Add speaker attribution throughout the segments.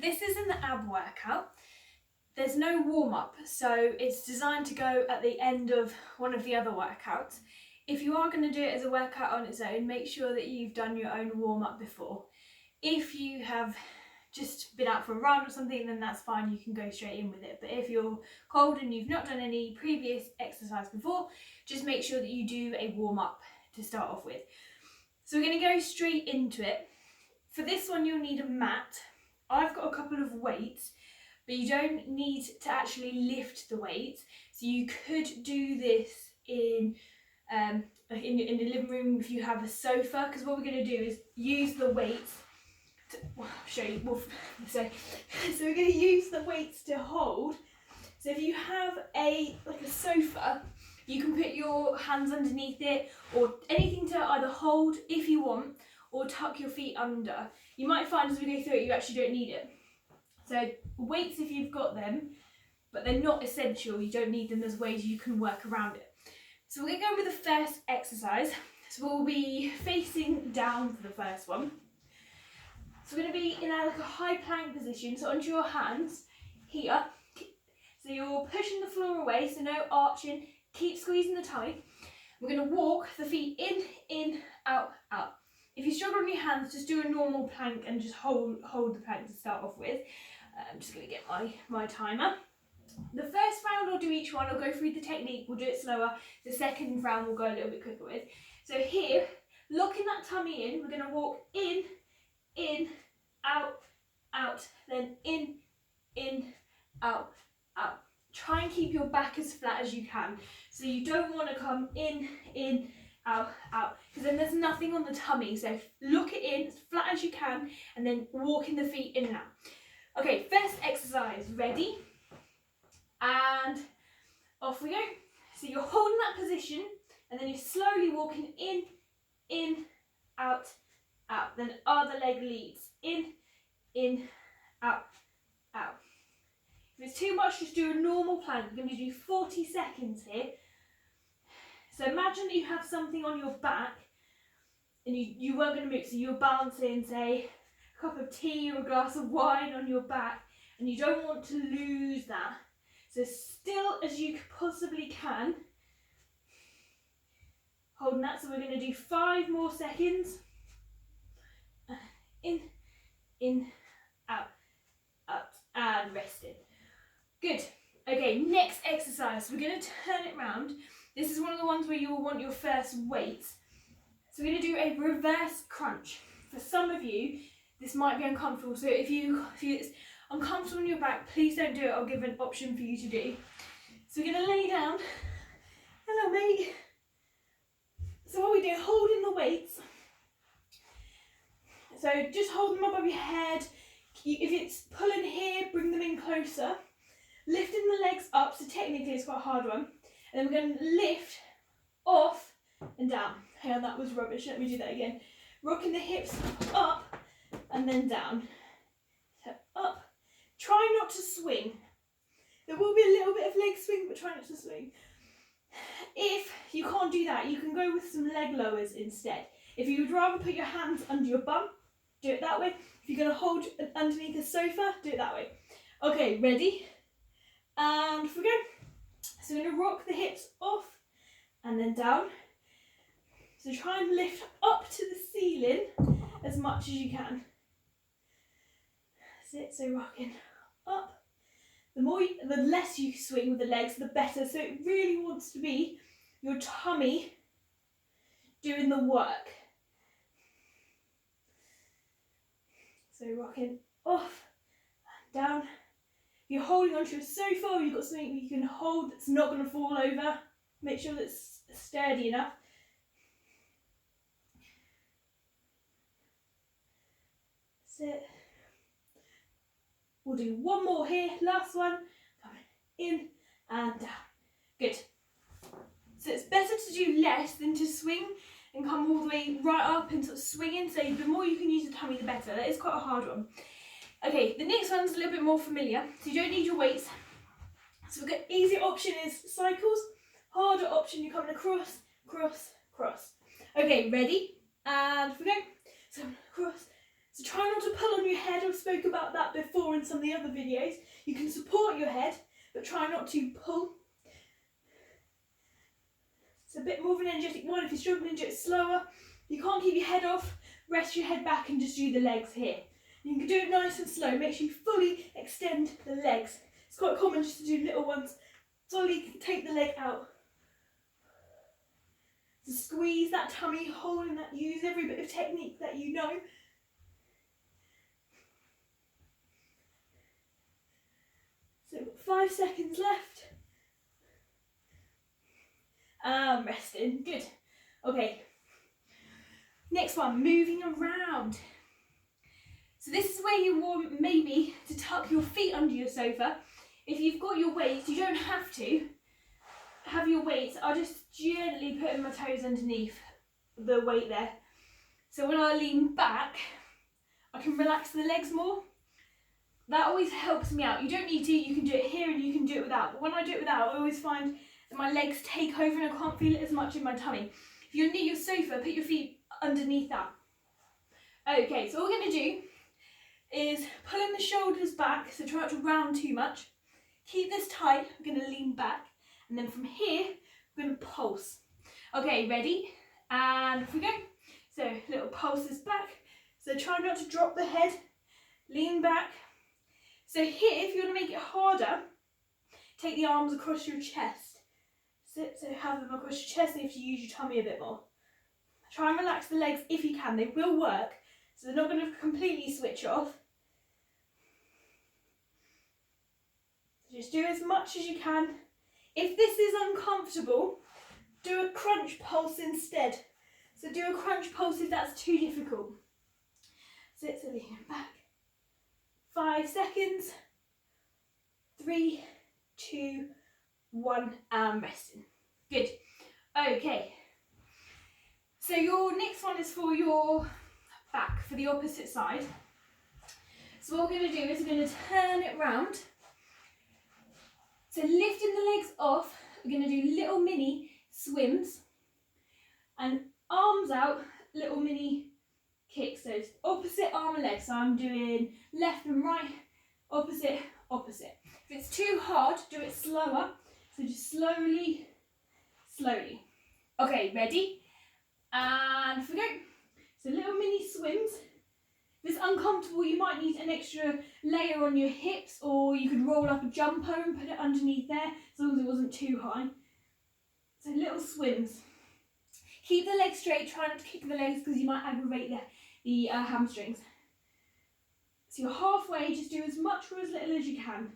Speaker 1: this is an ab workout. There's no warm-up, so it's designed to go at the end of one of the other workouts. If you are going to do it as a workout on its own, make sure that you've done your own warm-up before. If you have just been out for a run or something, then that's fine, you can go straight in with it. But if you're cold and you've not done any previous exercise before, just make sure that you do a warm-up to start off with. So we're going to go straight into it. For this one, you'll need a mat. I've got a couple of weights, but you don't need to actually lift the weights. So you could do this in like in the living room if you have a sofa, because what we're going to do is use the weights to, well, I'll show you. So we're going to use the weights to hold. So if you have a sofa, you can put your hands underneath it or anything to either hold if you want, or tuck your feet under. You might find as we go through it, you actually don't need it. So weights if you've got them, but they're not essential. You don't need them. There's ways you can work around it. So we're going to go with the first exercise. So we'll be facing down for the first one. So we're going to be in a high plank position, so onto your hands here. So you're pushing the floor away, so no arching. Keep squeezing the tummy. We're going to walk the feet in, out, out. If you struggle on your hands, just do a normal plank and just hold the plank to start off with. I'm just going to get my timer. The first round we'll do each one, I'll go through the technique, we'll do it slower. The second round we'll go a little bit quicker with. So here, locking that tummy in, we're going to walk in, out, out, then in, out, out. Try and keep your back as flat as you can. So you don't want to come in, out, out, because then there's nothing on the tummy. So look it in as flat as you can, and then walking the feet in and out. Okay, first exercise, ready? And off we go. So you're holding that position, and then you're slowly walking in, out, out. Then other leg leads, in, out, out. If it's too much, just do a normal plank. We're going to do 40 seconds here. So imagine that you have something on your back, and you weren't going to move, so you're balancing, say, a cup of tea or a glass of wine on your back, and you don't want to lose that. So still as you possibly can, holding that. So we're going to do 5 more seconds. In, out, out, and resting. Good. Okay, next exercise. We're going to turn it round. This is one of the ones where you'll want your first weights. So we're going to do a reverse crunch. For some of you, this might be uncomfortable. So if it's uncomfortable on your back, please don't do it. I'll give an option for you to do. So we're going to lay down. Hello, mate. So what we do, holding the weights. So just hold them above your head. If it's pulling here, bring them in closer. Lifting the legs up, so technically it's quite a hard one. And then we're going to lift off and down. Hang on, that was rubbish. Let me do that again. Rocking the hips up and then down. So up. Try not to swing. There will be a little bit of leg swing, but try not to swing. If you can't do that, you can go with some leg lowers instead. If you would rather put your hands under your bum, do it that way. If you're going to hold underneath the sofa, do it that way. Okay, ready? And off we go. So we're going to rock the hips off and then down. So try and lift up to the ceiling as much as you can. That's it, so rocking up. The less you swing with the legs, the better. So it really wants to be your tummy doing the work. So rocking off and down. If you're holding onto a sofa or you've got something you can hold that's not going to fall over, make sure that's sturdy enough. That's it. We'll do one more here, last one. Coming in and down. Good. So it's better to do less than to swing and come all the way right up and sort of swinging. So the more you can use the tummy, the better. That is quite a hard one. Okay, the next one's a little bit more familiar, so you don't need your weights. So we've got easier option is cycles, harder option you're coming across, cross, cross. Okay, ready? And we go. So cross. So try not to pull on your head or spoke about that before in some of the other videos. You can support your head, but try not to pull. It's a bit more of an energetic one. If you're struggling, do it slower. You can't keep your head off, rest your head back and just do the legs here. You can do it nice and slow. Make sure you fully extend the legs. It's quite common just to do little ones. Fully take the leg out. So squeeze that tummy, holding that, use every bit of technique that you know. So 5 seconds left. Resting, good. Okay, next one, moving around. So this is where you want maybe to tuck your feet under your sofa. If you've got your weights, you don't have to have your weights. I'll just gently put my toes underneath the weight there. So when I lean back, I can relax the legs more. That always helps me out. You don't need to, you can do it here and you can do it without. But when I do it without, I always find that my legs take over and I can't feel it as much in my tummy. If you're near your sofa, put your feet underneath that. Okay, so all we're going to do is pulling the shoulders back, so try not to round too much. Keep this tight, I'm going to lean back, and then from here, we're going to pulse. Okay, ready? And off we go. So little pulses back. So try not to drop the head, lean back. So here, if you want to make it harder, take the arms across your chest. So have them across your chest, and you have to use your tummy a bit more. Try and relax the legs if you can, they will work. So they're not going to completely switch off. Just do as much as you can. If this is uncomfortable, do a crunch pulse instead. So do a crunch pulse if that's too difficult. Sit, so lean back. 5 seconds. 3, 2, 1, and resting. Good. Okay. So your next one is for your back, for the opposite side. So what we're going to do is we're going to turn it round. So lifting the legs off, we're going to do little mini swims and arms out, little mini kicks. So it's opposite arm and leg. So I'm doing left and right, opposite, opposite. If it's too hard, do it slower. So just slowly, slowly. Okay, ready? And off we go. So little mini swims. If it's uncomfortable, you might need an extra layer on your hips, or you could roll up a jumper and put it underneath there, as long as it wasn't too high. So little swims. Keep the legs straight, try not to kick the legs because you might aggravate the hamstrings. So you're halfway, just do as much or as little as you can.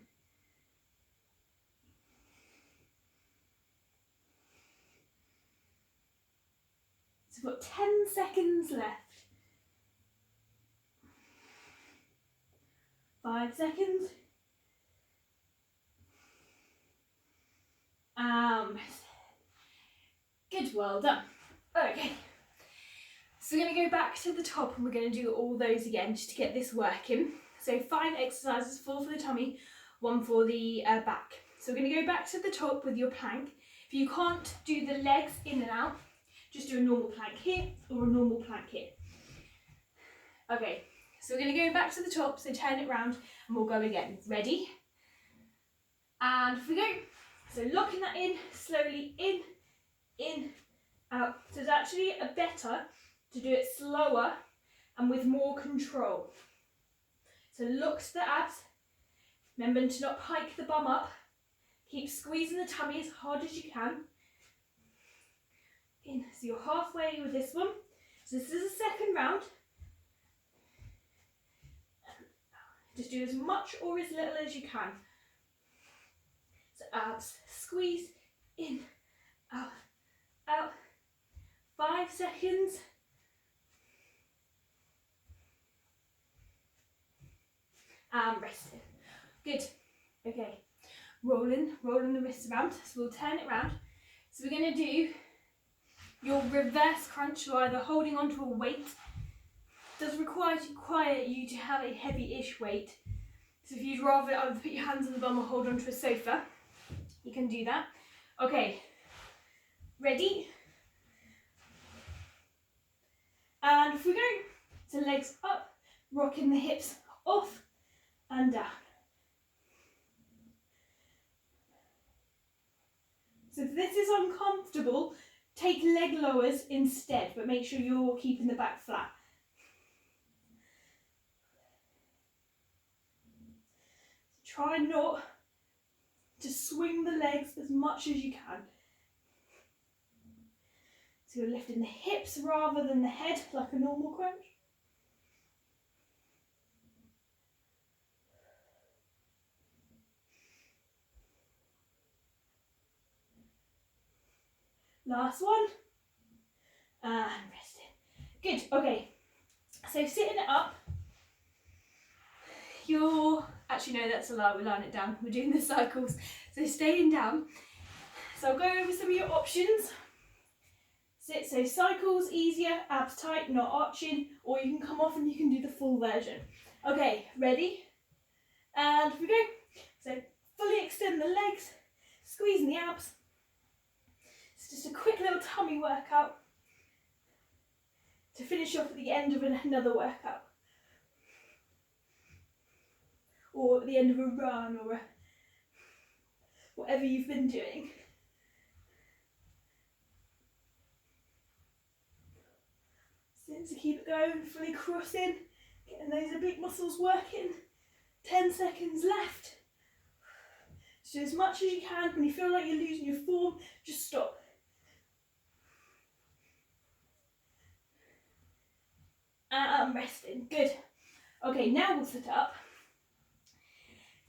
Speaker 1: So we've got 10 seconds left. 5 seconds. Good, well done. Okay, so we're going to go back to the top and we're going to do all those again just to get this working. So 5 exercises, 4 for the tummy, 1 for the back. So we're going to go back to the top with your plank. If you can't do the legs in and out, just do a normal plank here or a normal plank here. Okay, so we're going to go back to the top, so turn it round and we'll go again. Ready? And off we go. So locking that in, slowly in, out. So it's actually better to do it slower and with more control. So lock to the abs. Remember to not hike the bum up. Keep squeezing the tummy as hard as you can. In, so you're halfway with this one. So this is a second round. Just do as much or as little as you can. So abs, squeeze, in, out, out. 5 seconds. And resting. Good. Okay. Rolling the wrists around. So we'll turn it round. So we're going to do your reverse crunch, so either holding onto a weight. Does require you to have a heavy-ish weight. So if you'd rather either put your hands on the bum or hold onto a sofa, you can do that. Okay, ready? And off we go. So legs up, rocking the hips off, and down. So if this is uncomfortable, take leg lowers instead, but make sure you're keeping the back flat. Try not to swing the legs as much as you can. So you're lifting the hips rather than the head like a normal crunch. Last one. And resting. Good, okay. So sitting it up, actually no, that's a lie, we're lying it down. We're doing the cycles. So staying down. So I'll go over some of your options. Sit, so cycles, easier, abs tight, not arching, or you can come off and you can do the full version. Okay, ready? And we go. So fully extend the legs, squeezing the abs. It's just a quick little tummy workout to finish off at the end of another workout. Or at the end of a run, or whatever you've been doing. So keep it going, fully crossing, getting those oblique muscles working. 10 seconds left. So do as much as you can. When you feel like you're losing your form, just stop. And resting, good. Okay, now we'll sit up.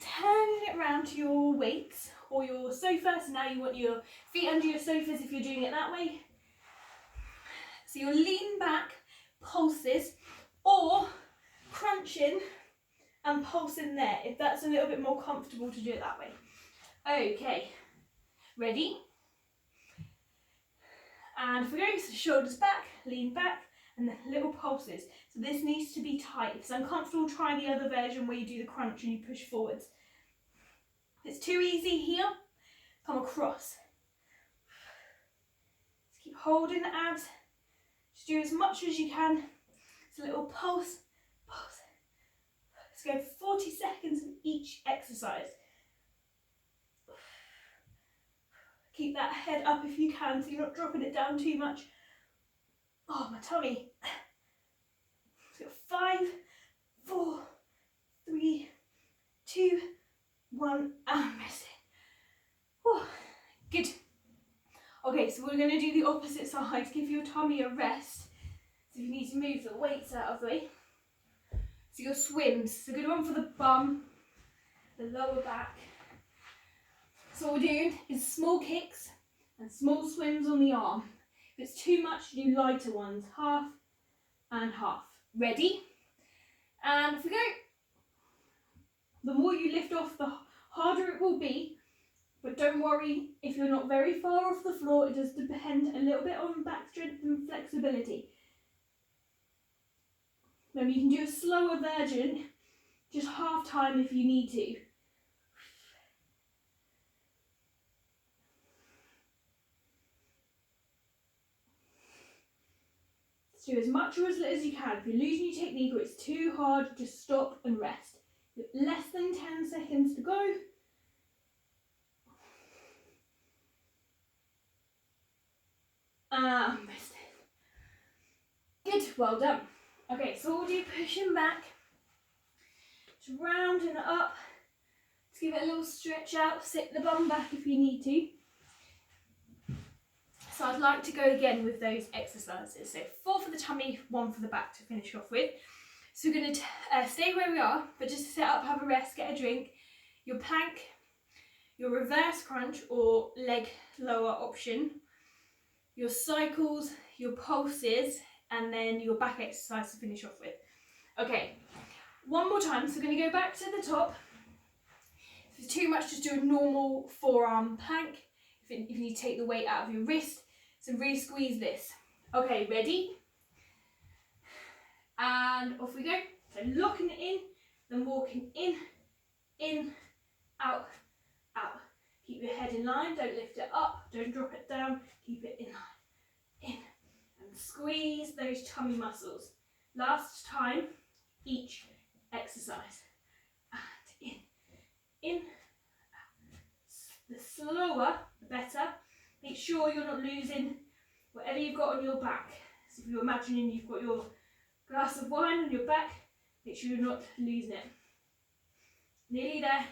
Speaker 1: Turning it around to your weights or your sofa. So now you want your feet under your sofas if you're doing it that way. So you'll lean back, pulses, or crunching and pulsing there, if that's a little bit more comfortable to do it that way. Okay, ready? And if we go, so shoulders back, lean back, and then little pulses. So this needs to be tight. If it's uncomfortable, try the other version where you do the crunch and you push forwards. If it's too easy here, come across. Just keep holding the abs. Just do as much as you can. It's a little pulse, pulse. Let's go 40 seconds of each exercise. Keep that head up if you can, so you're not dropping it down too much. Oh, my tummy. So 5, 4, 3, 2, 1, and resting. Oh, good. Okay, so we're going to do the opposite side to give your tummy a rest. So you need to move the weights out of the way. So your swims, it's a good one for the bum, the lower back. So what we're doing is small kicks and small swims on the arm. If it's too much, do lighter ones, half and half. Ready? And if we go, the more you lift off, the harder it will be. But don't worry if you're not very far off the floor, it does depend a little bit on back strength and flexibility. Remember, you can do a slower version, just half time if you need to. Let's do as much or as little as you can. If you're losing your technique or it's too hard, just stop and rest. Less than 10 seconds to go. And resting. Good, well done. Okay, so we'll do pushing back, just rounding it up. Let's give it a little stretch out, sit the bum back if you need to. So I'd like to go again with those exercises. So 4 for the tummy, 1 for the back to finish off with. So we're going to stay where we are, but just to sit up, have a rest, get a drink. Your plank, your reverse crunch or leg lower option, your cycles, your pulses, and then your back exercise to finish off with. Okay, one more time. So we're going to go back to the top. If it's too much, just do a normal forearm plank. If you need to take the weight out of your wrist, so really squeeze this. Okay, ready? And off we go. So locking it in, then walking in, out, out. Keep your head in line, don't lift it up, don't drop it down, keep it in line, in. And squeeze those tummy muscles. Last time, each exercise. And in. The slower, the better. Make sure you're not losing whatever you've got on your back. So if you're imagining you've got your glass of wine on your back, make sure you're not losing it. Nearly there.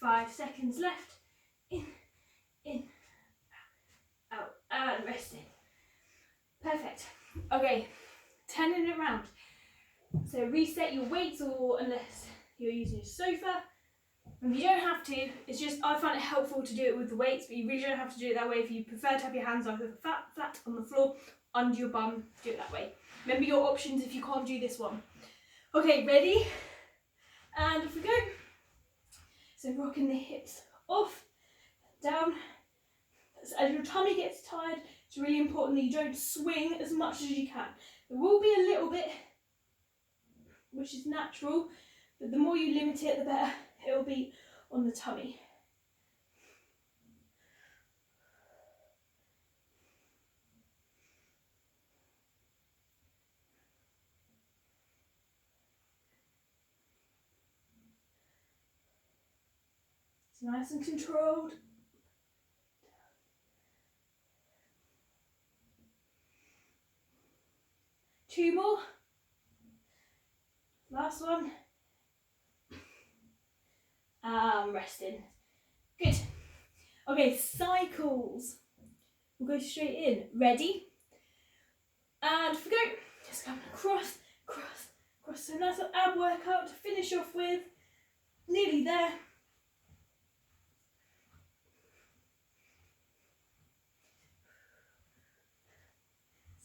Speaker 1: 5 seconds left. In, out, and resting. Perfect. Okay, turning it around. So reset your weights, or unless you're using a sofa. And you don't have to, it's just, I find it helpful to do it with the weights, but you really don't have to do it that way. If you prefer to have your hands either flat on the floor, under your bum, do it that way. Remember your options if you can't do this one. Okay, ready? And off we go. So rocking the hips off, down. As your tummy gets tired, it's really important that you don't swing as much as you can. There will be a little bit, which is natural, but the more you limit it, the better it will be on the tummy. It's nice and controlled. Two more. Last one. Resting. Good. Okay, cycles. We'll go straight in. Ready? And off we go. Just come across, cross, cross. So nice little ab workout to finish off with. Nearly there.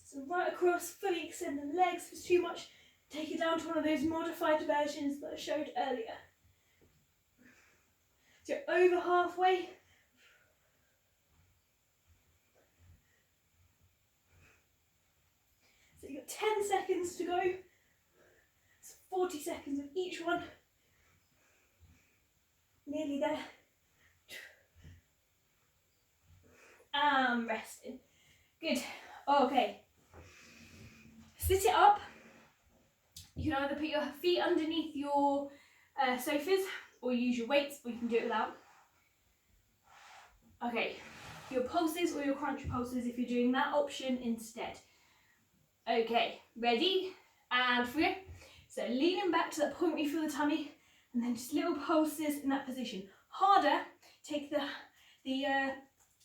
Speaker 1: So right across, fully extend the legs. If it's too much, take it down to one of those modified versions that I showed earlier. So you're over halfway. So you've got 10 seconds to go. It's 40 seconds of each one. Nearly there. And resting. Good. Okay. Sit it up. You can either put your feet underneath your sofas, or use your weights, or you can do it without. Okay, your pulses or your crunch pulses if you're doing that option instead. Okay, ready? And for you. So leaning back to that point where you feel the tummy, and then just little pulses in that position. Harder, take the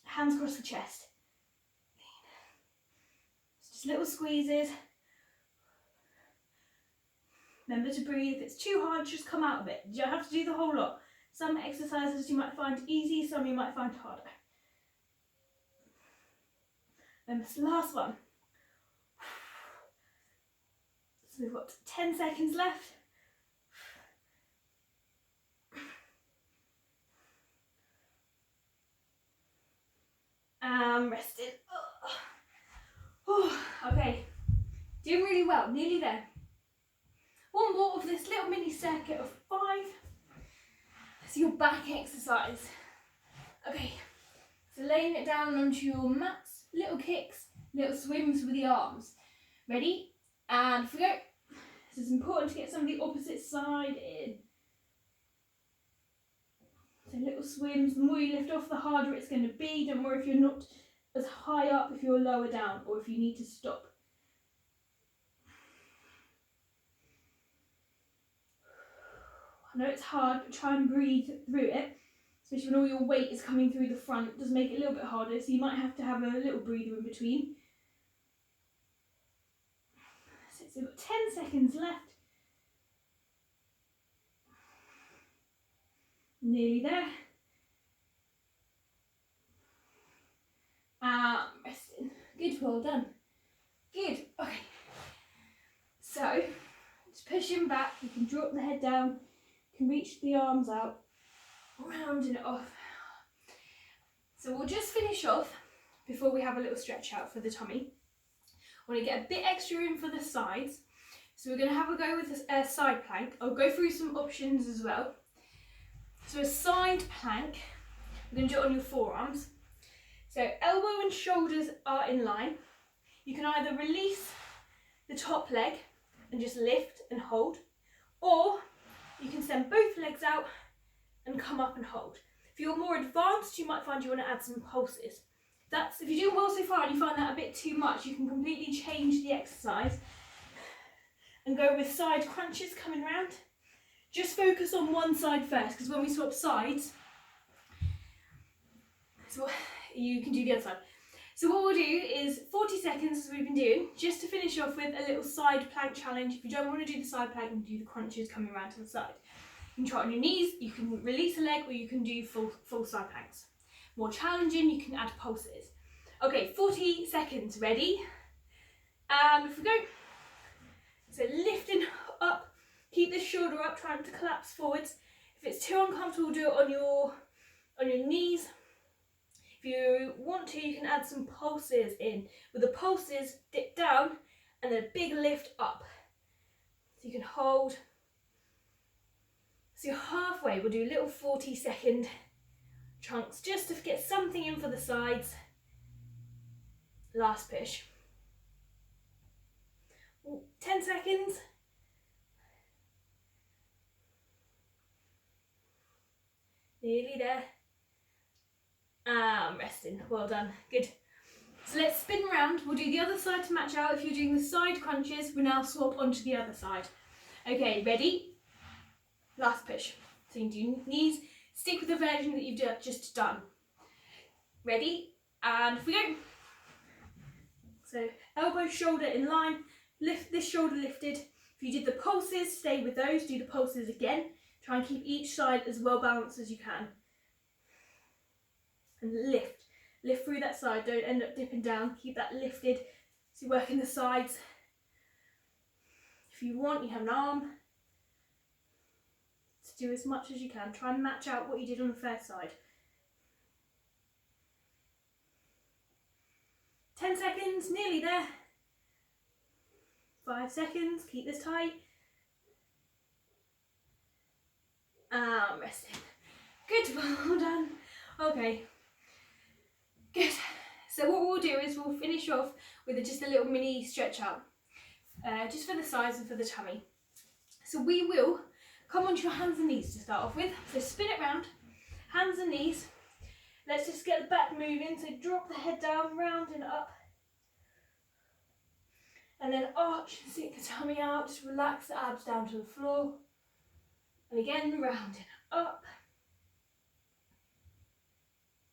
Speaker 1: hands across the chest. Just little squeezes. Remember to breathe. If it's too hard, just come out of it. You don't have to do the whole lot. Some exercises you might find easy, some you might find harder. Then this last one. So we've got 10 seconds left. Rested. Oh, okay. Doing really well, nearly there. One more of this little mini circuit of 5. So your back exercise. Okay, so laying it down onto your mats, little kicks, little swims with the arms. Ready? And off we go. This is important to get some of the opposite side in. So little swims, the more you lift off, the harder it's going to be. Don't worry if you're not as high up, if you're lower down, or if you need to stop. I know it's hard, but try and breathe through it, especially when all your weight is coming through the front. It does make it a little bit harder, so you might have to have a little breather in between. So we've got 10 seconds left. Nearly there. Resting. Good, well done. Good, okay. So, just pushing back, you can drop the head down, you can reach the arms out, rounding it off. So we'll just finish off before we have a little stretch out for the tummy. I want to get a bit extra in for the sides. So we're going to have a go with a side plank. I'll go through some options as well. So a side plank, we're going to do it on your forearms. So elbow and shoulders are in line. You can either release the top leg and just lift and hold, or you can send both legs out and come up and hold. If you're more advanced, you might find you want to add some pulses. If you're doing well so far and you find that a bit too much, you can completely change the exercise and go with side crunches coming round. Just focus on one side first, because when we swap sides, so you can do the other side. So what we'll do is 40 seconds, as we've been doing, just to finish off with a little side plank challenge. If you don't want to do the side plank, you can do the crunches coming around to the side. You can try it on your knees, you can release a leg, or you can do full side planks. More challenging, you can add pulses. Okay, 40 seconds, ready? And off we go. So lifting up, keep this shoulder up, trying to collapse forwards. If it's too uncomfortable, do it on your knees. If you want to, you can add some pulses in. With the pulses, dip down and then a big lift up. So you can hold. So you're halfway. We'll do little 40-second chunks just to get something in for the sides. Last push. 10 seconds. Nearly there. Resting. Well done. Good. So let's spin around. We'll do the other side to match out. If you're doing the side crunches, we now swap onto the other side. Okay, ready? Last push. So you can do knees. Stick with the version that you've just done. Ready? And off we go. So elbow, shoulder in line. Lift this shoulder lifted. If you did the pulses, stay with those. Do the pulses again. Try and keep each side as well balanced as you can. And lift. Lift through that side. Don't end up dipping down. Keep that lifted. So you're working the sides. If you want, you have an arm to do as much as you can. Try and match out what you did on the first side. 10 seconds, nearly there. 5 seconds, keep this tight. Resting. Good, well done. Okay, good. So what we'll do is we'll finish off with just a little mini stretch out, just for the sides and for the tummy. So we will come onto your hands and knees to start off with. So spin it round, hands and knees. Let's just get the back moving. So drop the head down, round and up. And then arch and sink the tummy out. Just relax the abs down to the floor. And again, rounding up.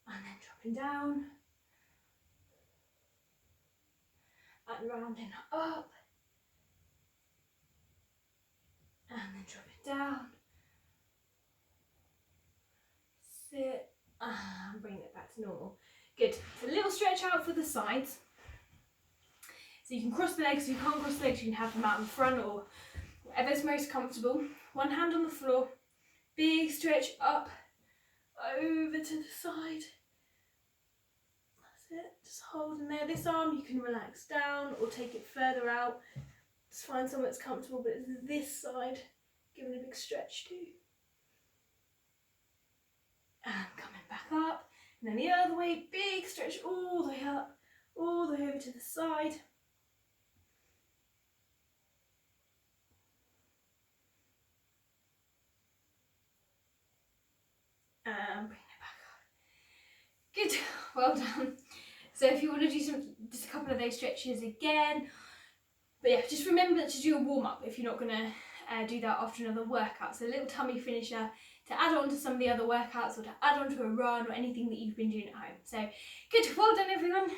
Speaker 1: And then dropping down. And rounding up. And then dropping down. Sit. And bring it back to normal. Good. So a little stretch out for the sides. So you can cross the legs. If you can't cross the legs, you can have them out in front or whatever's most comfortable. One hand on the floor. Big stretch up. Over to the side. That's it. Just holding there. This arm you can relax down or take it further out. Just find somewhere that's comfortable, but it's this side. Give it a big stretch too. And coming back up. And then the other way. Big stretch all the way up. All the way over to the side. And bring it back up. Good, well done. So if you want to do just a couple of those stretches again, but yeah, just remember to do a warm up if you're not going to do that after another workout. So a little tummy finisher to add on to some of the other workouts or to add on to a run or anything that you've been doing at home. So good, well done everyone.